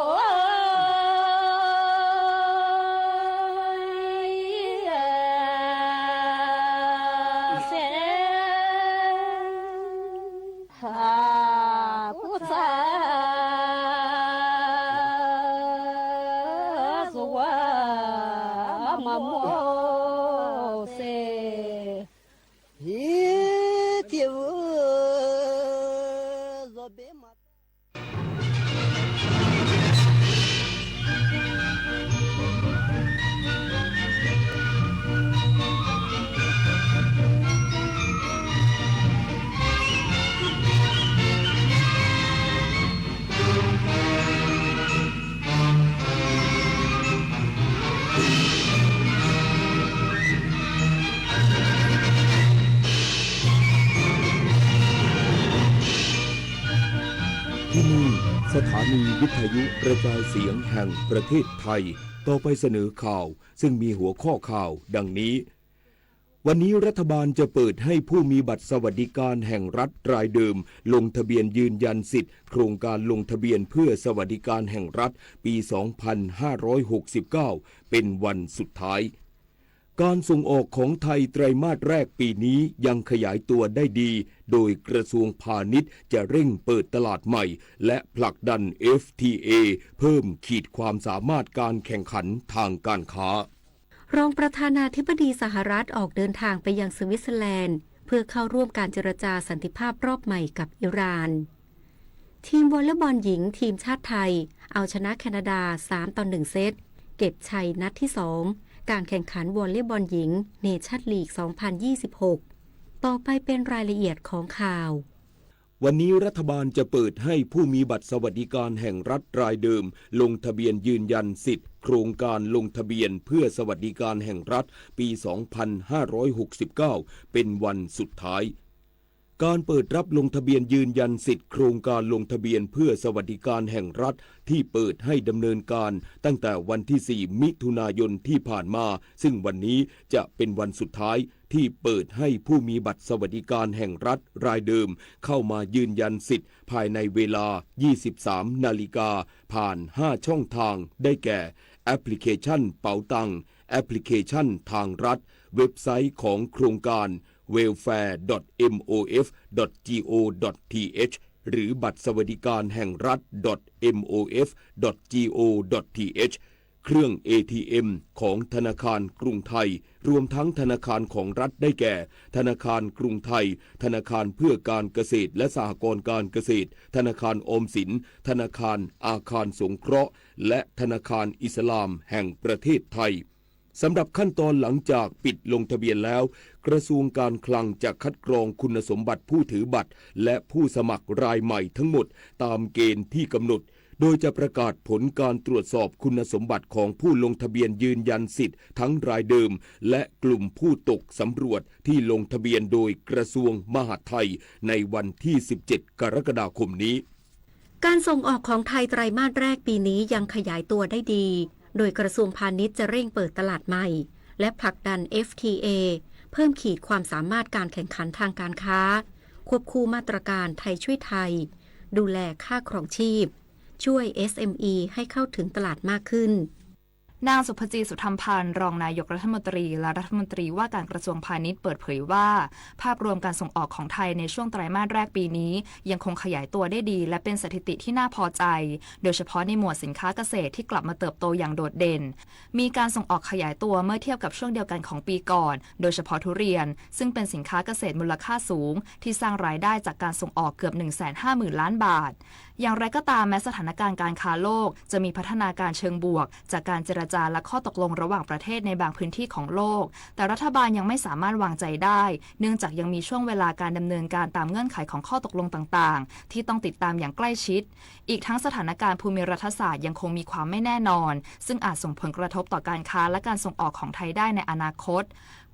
ที่นี่สถานีวิทยุกระจายเสียงแห่งประเทศไทยต่อไปเสนอข่าวซึ่งมีหัวข้อข่าวดังนี้วันนี้รัฐบาลจะเปิดให้ผู้มีบัตรสวัสดิการแห่งรัฐรายเดิมลงทะเบียนยืนยันสิทธิ์โครงการลงทะเบียนเพื่อสวัสดิการแห่งรัฐปี 2569 เป็นวันสุดท้ายการส่งออกของไทยไตรมาสแรกปีนี้ยังขยายตัวได้ดีโดยกระทรวงพาณิชย์จะเร่งเปิดตลาดใหม่และผลักดัน FTA เพิ่มขีดความสามารถการแข่งขันทางการค้าร
องประธานาธิบดีสหรัฐออกเดินทางไปยังสวิตเซอร์แลนด์เพื่อเข้าร่วมการเจรจาสันติภาพรอบใหม่กับอิหร่านทีมวอลเลย์บอลหญิงทีมชาติไทยเอาชนะแคนาดา 3-1 เซตเก็บชัยนัดที่ 2การแข่งขันวอลเลย์บอลหญิงเนชั่นลีก 2026 ต่อไปเป็นรายละเอียดของข่าว
วันนี้รัฐบาลจะเปิดให้ผู้มีบัตรสวัสดิการแห่งรัฐรายเดิมลงทะเบียนยืนยันสิทธิ์โครงการลงทะเบียนเพื่อสวัสดิการแห่งรัฐปี 2569 เป็นวันสุดท้ายการเปิดรับลงทะเบียนยืนยันสิทธิ์โครงการลงทะเบียนเพื่อสวัสดิการแห่งรัฐที่เปิดให้ดำเนินการตั้งแต่วันที่ 4 มิถุนายนที่ผ่านมาซึ่งวันนี้จะเป็นวันสุดท้าย ที่เปิดให้ผู้มีบัตรสวัสดิการแห่งรัฐรายเดิมเข้ามายืนยันสิทธิ์ภายในเวลา 23 นาฬิกาผ่าน 5 ช่องทางได้แก่แอปพลิเคชันเป๋าตังแอปพลิเคชันทางรัฐเว็บไซต์ของโครงการ welfare.mof.go.th หรือบัตรสวัสดิการแห่งรัฐ .mof.go.th เครื่อง ATM ของธนาคารกรุงไทยรวมทั้งธนาคารของรัฐได้แก่ธนาคารกรุงไทยธนาคารเพื่อการเกษตรและสหกรณ์การเกษตรธนาคารออมสินธนาคารอาคารสงเคราะห์และธนาคารอิสลามแห่งประเทศไทยสำหรับขั้นตอนหลังจากปิดลงทะเบียนแล้วกระทรวงการคลังจะคัดกรองคุณสมบัติผู้ถือบัตรและผู้สมัครรายใหม่ทั้งหมดตามเกณฑ์ที่กำหนดโดยจะประกาศผลการตรวจสอบคุณสมบัติของผู้ลงทะเบียนยืนยันสิทธิ์ทั้งรายเดิมและกลุ่มผู้ตกสำรวจที่ลงทะเบียนโดยกระทรวงมหาดไทยในวันที่ 17 กรกฎาคมนี้
การส่งออกของไทยไตรมาสแรกปีนี้ยังขยายตัวได้ดีโดยกระทรวงพาณิชย์จะเร่งเปิดตลาดใหม่และผลักดัน FTA เพิ่มขีดความสามารถการแข่งขันทางการค้าควบคู่มาตรการไทยช่วยไทยดูแลค่าครองชีพช่วย SME ให้เข้าถึงตลาดมากขึ้น
นางสุภจี สุธรรมพันธ์รองนายกรัฐมนตรีและรัฐมนตรีว่าการกระทรวงพาณิชย์เปิดเผยว่าภาพรวมการส่งออกของไทยในช่วงไตรมาสแรกปีนี้ยังคงขยายตัวได้ดีและเป็นสถิติที่น่าพอใจโดยเฉพาะในหมวดสินค้าเกษตรที่กลับมาเติบโตอย่างโดดเด่นมีการส่งออกขยายตัวเมื่อเทียบกับช่วงเดียวกันของปีก่อนโดยเฉพาะทุเรียนซึ่งเป็นสินค้าเกษตรมูลค่าสูงที่สร้างรายได้จากการส่งออกเกือบ 150,000 ล้านบาทอย่างไรก็ตามแม้สถานการณ์การค้าโลกจะมีพัฒนาการเชิงบวกจากการเจรจาและข้อตกลงระหว่างประเทศในบางพื้นที่ของโลกแต่รัฐบาลยังไม่สามารถวางใจได้เนื่องจากยังมีช่วงเวลาการดำเนินการตามเงื่อนไขของข้อตกลงต่างๆที่ต้องติดตามอย่างใกล้ชิดอีกทั้งสถานการณ์ภูมิรัฐศาสตร์ยังคงมีความไม่แน่นอนซึ่งอาจส่งผลกระทบต่อการค้าและการส่งออกของไทยได้ในอนาคต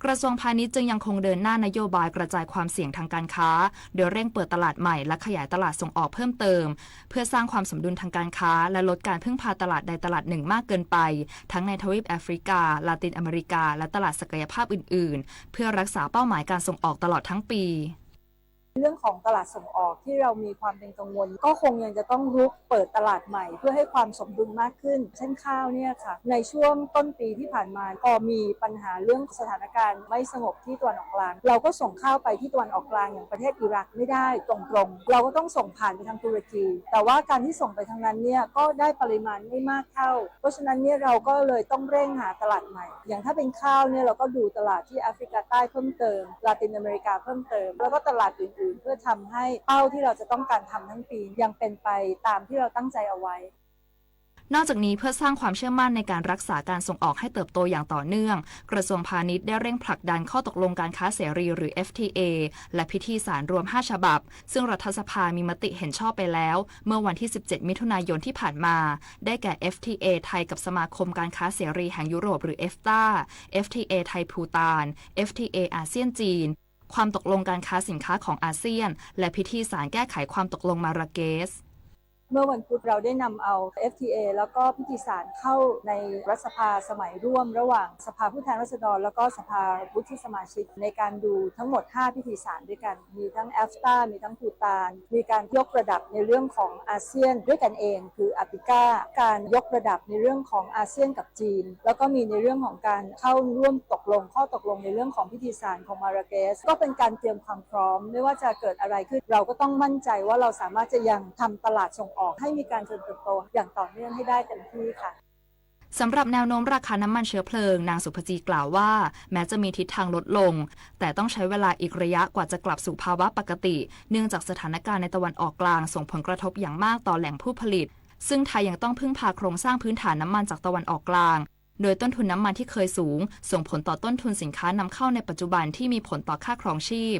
กระทรวงพาณิชย์จึงยังคงเดินหน้านโยบายกระจายความเสี่ยงทางการค้าโดยเร่งเปิดตลาดใหม่และขยายตลาดส่งออกเพิ่มเติมเพื่อสร้างความสมดุลทางการค้าและลดการพึ่งพาตลาดใดตลาดหนึ่งมากเกินไปทั้งในทวีปแอฟริกาลาตินอเมริกาและตลาดศักยภาพอื่นๆเพื่อรักษาเป้าหมายการส่งออกตลอดทั้งปี
เรื่องของตลาดส่งออกที่เรามีความเป็นกังวลก็คงยังจะต้องรุกเปิดตลาดใหม่เพื่อให้ความสมดุลมากขึ้นเช่นข้าวเนี่ยค่ะในช่วงต้นปีที่ผ่านมาพอมีปัญหาเรื่องสถานการณ์ไม่สงบที่ตะวันออกกลางเราก็ส่งข้าวไปที่ตะวันออกกลางอย่างประเทศอิรักไม่ได้ตรงๆเราก็ต้องส่งผ่านไปทางตุรกีแต่ว่าการที่ส่งไปทางนั้นเนี่ยก็ได้ปริมาณไม่มากเท่าเพราะฉะนั้นเนี่ยเราก็เลยต้องเร่งหาตลาดใหม่อย่างถ้าเป็นข้าวเนี่ยเราก็ดูตลาดที่แอฟริกาใต้เพิ่มเติมลาตินอเมริกาเพิ่มเติมแล้วก็ตลาดอื่นๆเพื่อทำให้เป้าที่เราจะต้องการทำทั้งปียังเป็นไปตามที่เราตั้งใจเอาไว้
นอกจากนี้เพื่อสร้างความเชื่อมั่นในการรักษาการส่งออกให้เติบโตอย่างต่อเนื่องกระทรวงพาณิชย์ได้เร่งผลักดันข้อตกลงการค้าเสรีหรือ FTA และพิธีสารรวม5ฉบับซึ่งรัฐสภามีมติเห็นชอบไปแล้วเมื่อวันที่ 17 มิถุนายนที่ผ่านมาได้แก่ FTA ไทยกับสมาคมการค้าเสรีแห่งยุโรปหรือ EFTA FTA ไทยภูฏาน FTA อาเซียนจีนความตกลงการค้าสินค้าของอาเซียนและพิธีสารแก้ไขความตกลงมาราเกส
เมื่อวันพุธเราได้นำเอา FTA แล้วก็พิธีสารเข้าในรัฐสภาสมัยร่วมระหว่างสภาผู้แทนราษฎรแล้วก็สภาวุฒิสมาชิกในการดูทั้งหมด5พิธีสารด้วยกันมีทั้ง EFTA มีทั้งภูฏานมีการยกระดับในเรื่องของอาเซียนด้วยกันเองคืออาปิก้าการยกระดับในเรื่องของอาเซียนกับจีนแล้วก็มีในเรื่องของการเข้าร่วมตกลงข้อตกลงในเรื่องของพิธีสารของมาราเกสก็เป็นการเตรียมความพร้อมไม่ว่าจะเกิดอะไรขึ้นเราก็ต้องมั่นใจว่าเราสามารถจะยังทำตลาดส่งออกให้มีการเจริญเติบโตอย่างต่อเนื่องให้ได้เต็มที่ค่ะ
สำหรับแนวโน้มราคาน้ำมันเชื้อเพลิงนางสุภจีกล่าวว่าแม้จะมีทิศทางลดลงแต่ต้องใช้เวลาอีกระยะกว่าจะกลับสู่ภาวะปกติเนื่องจากสถานการณ์ในตะวันออกกลางส่งผลกระทบอย่างมากต่อแหล่งผู้ผลิตซึ่งไทยยังต้องพึ่งพาโครงสร้างพื้นฐานน้ำมันจากตะวันออกกลางโดยต้นทุนน้ำมันที่เคยสูงส่งผลต่อต้นทุนสินค้านำเข้าในปัจจุบันที่มีผลต่อค่าครองชีพ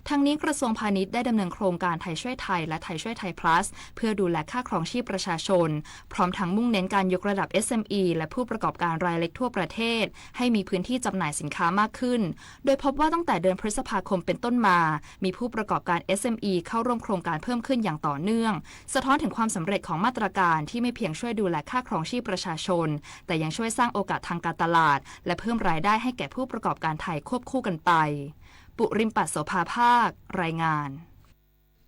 ทั้งนี้กระทรวงพาณิชย์ได้ดำเนินโครงการไทยช่วยไทยและไทยช่วยไทย plus เพื่อดูแลค่าครองชีพประชาชนพร้อมทั้งมุ่งเน้นการยกระดับ SME และผู้ประกอบการรายเล็กทั่วประเทศให้มีพื้นที่จำหน่ายสินค้ามากขึ้นโดยพบว่าตั้งแต่เดือนพฤษภาคมเป็นต้นมามีผู้ประกอบการ SME เข้าร่วมโครงการเพิ่มขึ้นอย่างต่อเนื่องสะท้อนถึงความสำเร็จของมาตรการที่ไม่เพียงช่วยดูแลค่าครองชีพประชาชนแต่ยังช่วยสร้างโอกาส กาสทางการตลาดและเพิ่มรายได้ให้แก่ผู้ประกอบการไทยควบคู่กันไปปุริมปัสโสภาภาครายงาน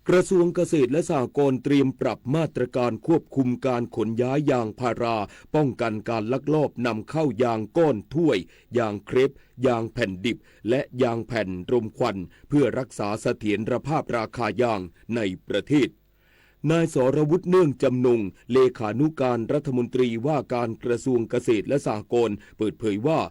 กระทรวงเกษตรและสหกรณ์เตรียมปรับมาตรการควบคุมการขนย้ายยางพาราป้องกันการลักลอบนำเข้ายางก้อนถ้วยยางเครปยางแผ่นดิบและยางแผ่นรมควันเพื่อรักษาเสถียรภาพราคายางในประเทศนายสรวุฒิเนื่องจำนงเลขานุการรัฐมนตรีว่าการกระทรวงเกษตรและสหกรณ์เปิดเผยว่า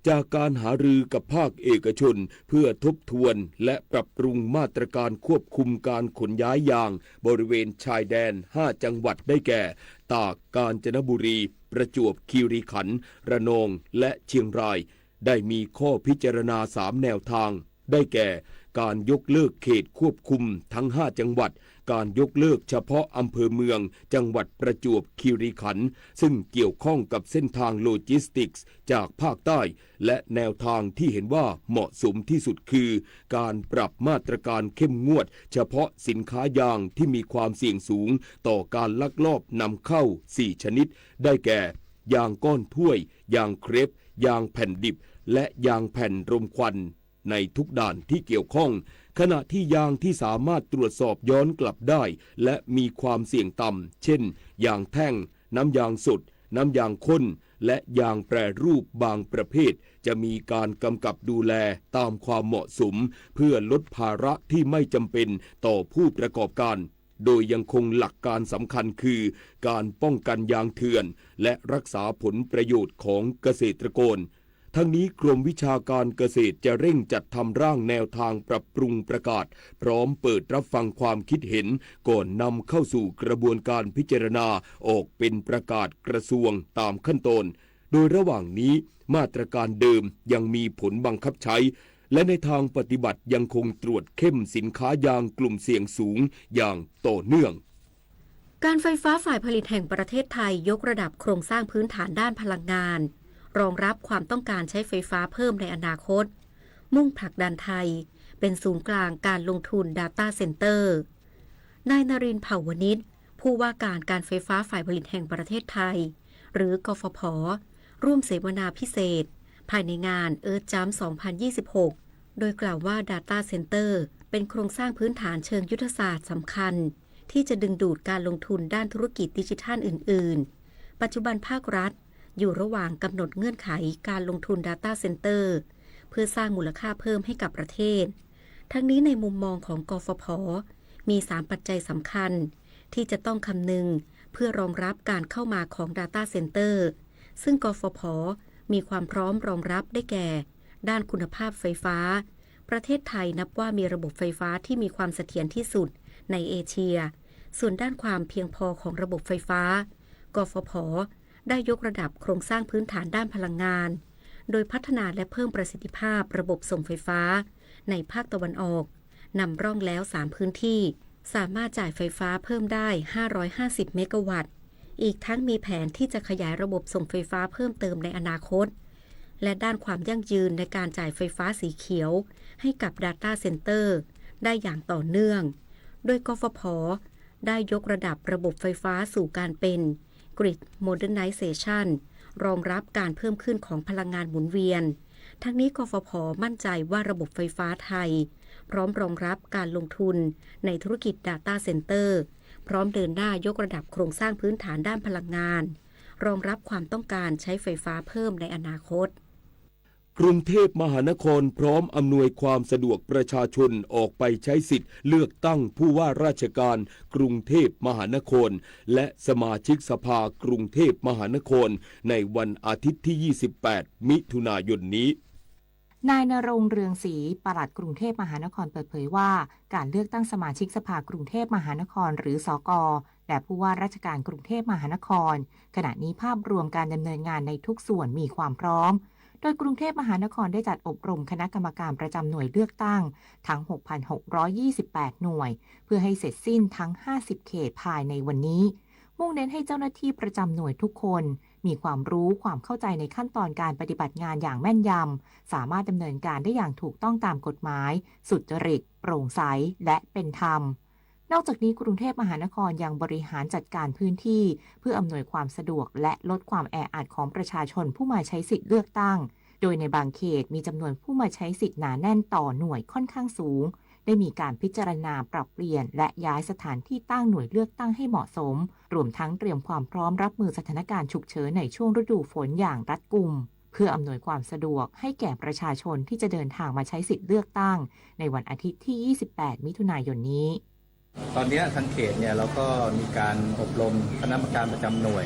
จากการหารือกับภาคเอกชนเพื่อทบทวนและปรับปรุงมาตรการควบคุมการขนย้ายยางบริเวณชายแดน5จังหวัดได้แก่ตากกาญจนบุรีประจวบคีรีขันธ์ระนองและเชียงรายได้มีข้อพิจารณา3แนวทางได้แก่การยกเลิกเขตควบคุมทั้ง5จังหวัดการยกเลิกเฉพาะอำเภอเมืองจังหวัดประจวบคีรีขันธ์ซึ่งเกี่ยวข้องกับเส้นทางโลจิสติกส์จากภาคใต้และแนวทางที่เห็นว่าเหมาะสมที่สุดคือการปรับมาตรการเข้มงวดเฉพาะสินค้ายางที่มีความเสี่ยงสูงต่อการลักลอบนำเข้า4ชนิดได้แก่ยางก้อนถ้วยยางเครปยางแผ่นดิบและยางแผ่นรมควันในทุกด่านที่เกี่ยวข้องขณะที่ยางที่สามารถตรวจสอบย้อนกลับได้และมีความเสี่ยงต่ำเช่นยางแท่งน้ำยางสดน้ำยางข้นและยางแปรรูปบางประเภทจะมีการกำกับดูแลตามความเหมาะสมเพื่อลดภาระที่ไม่จำเป็นต่อผู้ประกอบการโดยยังคงหลักการสำคัญคือการป้องกันยางเถื่อนและรักษาผลประโยชน์ของเกษตรกรทั้งนี้กรมวิชาการเกษตรจะเร่งจัดทำร่างแนวทางปรับปรุงประกาศพร้อมเปิดรับฟังความคิดเห็นก่อนนำเข้าสู่กระบวนการพิจารณาออกเป็นประกาศกระทรวงตามขั้นตอนโดยระหว่างนี้มาตรการเดิมยังมีผลบังคับใช้และในทางปฏิบัติยังคงตรวจเข้มสินค้ายางกลุ่มเสี่ยงสูงอย่างต่อเนื่อง
การไฟฟ้าฝ่ายผลิตแห่งประเทศไทยยกระดับโครงสร้างพื้นฐานด้านพลังงานรองรับความต้องการใช้ไฟฟ้าเพิ่มในอนาคตมุ่งผลักดันไทยเป็นศูนย์กลางการลงทุน Data Center นายนรินทร์ เผ่าวณิชผู้ว่าการไฟฟ้าฝ่ายผลิตแห่งประเทศไทยหรือกฟผ.ร่วมเสวนาพิเศษภายในงาน Earth Jump 2026 โดยกล่าวว่า Data Center เป็นโครงสร้างพื้นฐานเชิงยุทธศาสตร์สำคัญที่จะดึงดูดการลงทุนด้านธุรกิจดิจิทัลอื่นๆปัจจุบันภาครัฐอยู่ระหว่างกำหนดเงื่อนไขการลงทุน Data Center เพื่อสร้างมูลค่าเพิ่มให้กับประเทศทั้งนี้ในมุมมองของกฟผ.มี3ปัจจัยสำคัญที่จะต้องคำนึงเพื่อรองรับการเข้ามาของ Data Center ซึ่งกฟผ.มีความพร้อมรองรับได้แก่ด้านคุณภาพไฟฟ้าประเทศไทยนับว่ามีระบบไฟฟ้าที่มีความเสถียรที่สุดในเอเชียส่วนด้านความเพียงพอของระบบไฟฟ้ากฟผ.ได้ยกระดับโครงสร้างพื้นฐานด้านพลังงานโดยพัฒนาและเพิ่มประสิทธิภาพระบบส่งไฟฟ้าในภาคตะวันออกนำร่องแล้ว3พื้นที่สามารถจ่ายไฟฟ้าเพิ่มได้550เมกะวัตต์อีกทั้งมีแผนที่จะขยายระบบส่งไฟฟ้าเพิ่มเติมในอนาคตและด้านความยั่งยืนในการจ่ายไฟฟ้าสีเขียวให้กับ Data Center ได้อย่างต่อเนื่องโดยกฟผ.ได้ยกระดับระบบไฟฟ้าสู่การเป็นGrid Modernization รองรับการเพิ่มขึ้นของพลังงานหมุนเวียนทั้งนี้กฟผ.มั่นใจว่าระบบไฟฟ้าไทยพร้อมรองรับการลงทุนในธุรกิจ Data Center พร้อมเดินหน้ายกระดับโครงสร้างพื้นฐานด้านพลังงานรองรับความต้องการใช้ไฟฟ้าเพิ่มในอนาคต
กรุงเทพมหานครพร้อมอำนวยความสะดวกประชาชนออกไปใช้สิทธิ์เลือกตั้งผู้ว่าราชการกรุงเทพมหานครและสมาชิกสภากรุงเทพมหานครในวันอาทิตย์ที่ 28 มิถุนายนนี้
นายณรงค์เรืองศรีปลัดกรุงเทพมหานครเปิดเผยว่าการเลือกตั้งสมาชิกสภากรุงเทพมหานครหรือสก.และผู้ว่าราชการกรุงเทพมหานครขณะนี้ภาพรวมการดำเนินงานในทุกส่วนมีความพร้อมโดยกรุงเทพมหานครได้จัดอบรมคณะกรรมการประจำหน่วยเลือกตั้งทั้ง 6,628 หน่วยเพื่อให้เสร็จสิ้นทั้ง50เขตภายในวันนี้มุ่งเน้นให้เจ้าหน้าที่ประจำหน่วยทุกคนมีความรู้ความเข้าใจในขั้นตอนการปฏิบัติงานอย่างแม่นยำสามารถดำเนินการได้อย่างถูกต้องตามกฎหมายสุจริตโปร่งใสและเป็นธรรม นอกจากนี้กรุงเทพมหานครยังบริหารจัดการพื้นที่เพื่ออำนวยความสะดวกและลดความแออัดของประชาชนผู้มาใช้สิทธิ์เลือกตั้งโดยในบางเขตมีจำนวนผู้มาใช้สิทธิ์หนาแน่นต่อหน่วยค่อนข้างสูงได้มีการพิจารณาปรับเปลี่ยนและย้ายสถานที่ตั้งหน่วยเลือกตั้งให้เหมาะสมรวมทั้งเตรียมความพร้อมรับมือสถานการณ์ฉุกเฉินในช่วงฤดูฝนอย่างรัดกุมเพื่ออำนวยความสะดวกให้แก่ประชาชนที่จะเดินทางมาใช้สิทธิ์เลือกตั้งในวันอาทิตย์ที่ 28 มิถุนายนนี้
ตอนนี้ทางเขตเนี่ยเราก็มีการอบรมคณะกรรมการประจำหน่วย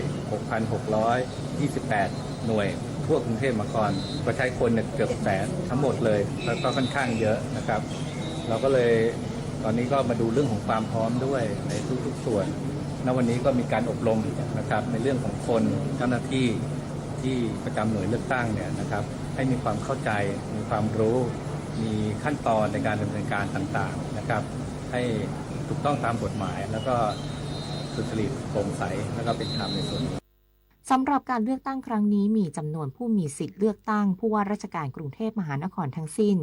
6,628 หน่วยทั่วกรุงเทพมหานครก็ใช้คนเกือบแสนทั้งหมดเลยแล้วก็ค่อนข้างเยอะนะครับเราก็เลยตอนนี้ก็มาดูเรื่องของความพร้อมด้วยในทุกๆส่วนณวันนี้ก็มีการอบรมนะครับในเรื่องของคนเจ้าหน้าที่ที่ประจำหน่วยเลือกตั้งเนี่ยนะครับให้มีความเข้าใจมีความรู้มีขั้นตอนในการดำเนินการต่างๆนะครับให้ถูกต้องตามกฎหมายแล้วก็สุจริตโปร่งใสแล้วก็เป็นธรรมในส่วนนี้
สำหรับการเลือกตั้งครั้งนี้มีจำนวนผู้มีสิทธิ์เลือกตั้งผู้ว่าราชการกรุงเทพมหานครทั้งสิ้น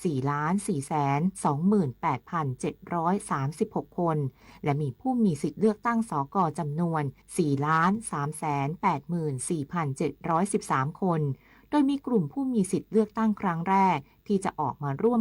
4,428,736 คนและมีผู้มีสิทธิ์เลือกตั้งสก.จำนวน 4,384,713 คนโดยมีกลุ่มผู้มีสิทธิ์เลือกตั้งครั้งแรกที่จะออกมาร่วม